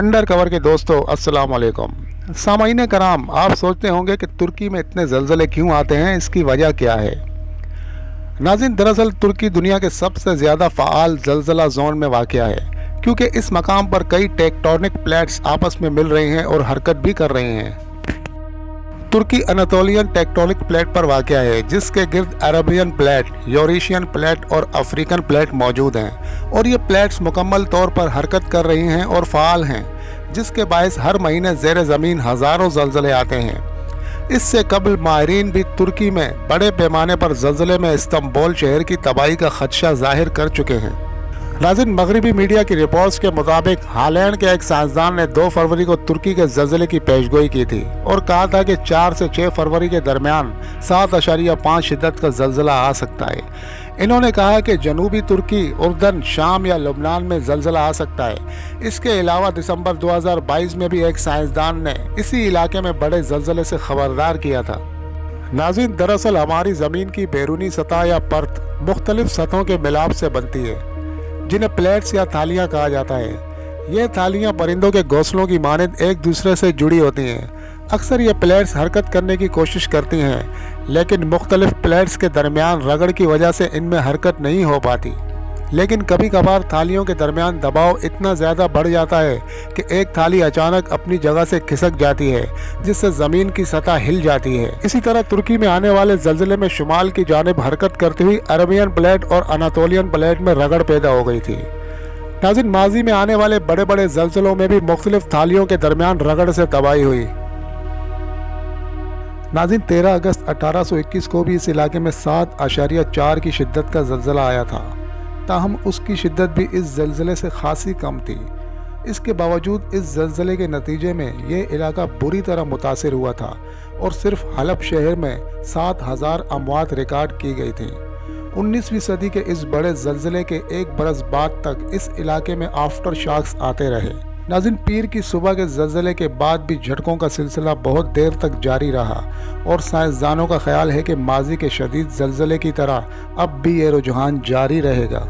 Under cover के दोस्तों अस्सलाम वालेकुम। सामाईन कराम, आप सोचते होंगे कि तुर्की में इतने ज़लज़ले क्यों आते हैं, इसकी वजह क्या है। नाज़रीन, दरअसल तुर्की दुनिया के सबसे ज़्यादा फ़ाल ज़लज़ला जोन में वाक़या है, क्योंकि इस मकाम पर कई टेक्टोनिक प्लेट्स आपस में मिल रही हैं और हरकत भी कर रही हैं। तुर्की अनातोलियन टेक्टोनिक प्लेट पर वाक़या है, जिसके गिर्द अरबियन प्लेट, यूरेशियन प्लेट और अफ्रीकन प्लेट मौजूद हैं और ये प्लेट्स मुकम्मल तौर पर हरकत कर रही हैं और फ़ाल हैं, जिसके बायस हर महीने ज़ेर ज़मीन हज़ारों ज़लज़ले आते हैं। इससे कबल माहिरीन भी तुर्की में बड़े पैमाने पर ज़लज़ले में इस्तांबुल शहर की तबाही का खदशा ज़ाहिर कर चुके हैं। नाज़रीन, मगरबी मीडिया की रिपोर्ट्स के मुताबिक हालैंड के एक साइंसदान ने 2 फरवरी को तुर्की के ज़लज़ले की पेशगोई की थी और कहा था कि 4 से 6 फरवरी के दरमियान 7.5 शिद्दत का ज़लज़ला आ सकता है। इन्होंने कहा कि जनूबी तुर्की, उर्दन, शाम या लुबनान में ज़लज़ला आ सकता है। इसके अलावा दिसंबर 2022 में भी एक साइंसदान ने इसी इलाके में बड़े ज़लज़ले से खबरदार किया था। नाज़रीन, दरअसल हमारी ज़मीन की बैरूनी सतह या परत मुख्तलिफ सतहों के मिलाप से बनती है, जिन्हें प्लेट्स या थालियाँ कहा जाता है। ये थालियाँ परिंदों के घोंसलों की मानद एक दूसरे से जुड़ी होती हैं। अक्सर ये प्लेट्स हरकत करने की कोशिश करती हैं, लेकिन मुख्तलिफ प्लेट्स के दरमियान रगड़ की वजह से इनमें हरकत नहीं हो पाती। लेकिन कभी कभार थालियों के दरमियान दबाव इतना ज़्यादा बढ़ जाता है कि एक थाली अचानक अपनी जगह से खिसक जाती है, जिससे ज़मीन की सतह हिल जाती है। इसी तरह तुर्की में आने वाले ज़लज़ले में शुमाल की जानिब हरकत करती हुई अरबियन प्लेट और अनातोलियन प्लेट में रगड़ पैदा हो गई थी। नाज़रीन, माजी में आने वाले बड़े बड़े ज़लज़लों में भी मुख्तलिफ थालियों के दरमियान रगड़ से तबाही हुई। नाज़रीन, 13 अगस्त 1821 को भी इस इलाके में 7.4 की शिद्दत का ज़लज़ला आया था, ताहम उसकी शिद्दत भी इस ज़लज़ले से खासी कम थी। इसके बावजूद इस ज़लज़ले के नतीजे में ये इलाका बुरी तरह मुतासिर हुआ था और सिर्फ हलब शहर में 7,000 अमवात रिकॉर्ड की गई थी। 19वीं सदी के इस बड़े ज़लज़ले के 1 बरस बाद तक इस इलाके में आफ्टर शॉक्स आते रहे। नाज़रीन, पीर की सुबह के ज़लज़ले के बाद भी झटकों का सिलसिला बहुत देर तक जारी रहा और साइंसदानों का ख्याल है कि माजी के शदीद ज़लज़ले की तरह अब भी ये रुझान जारी रहेगा।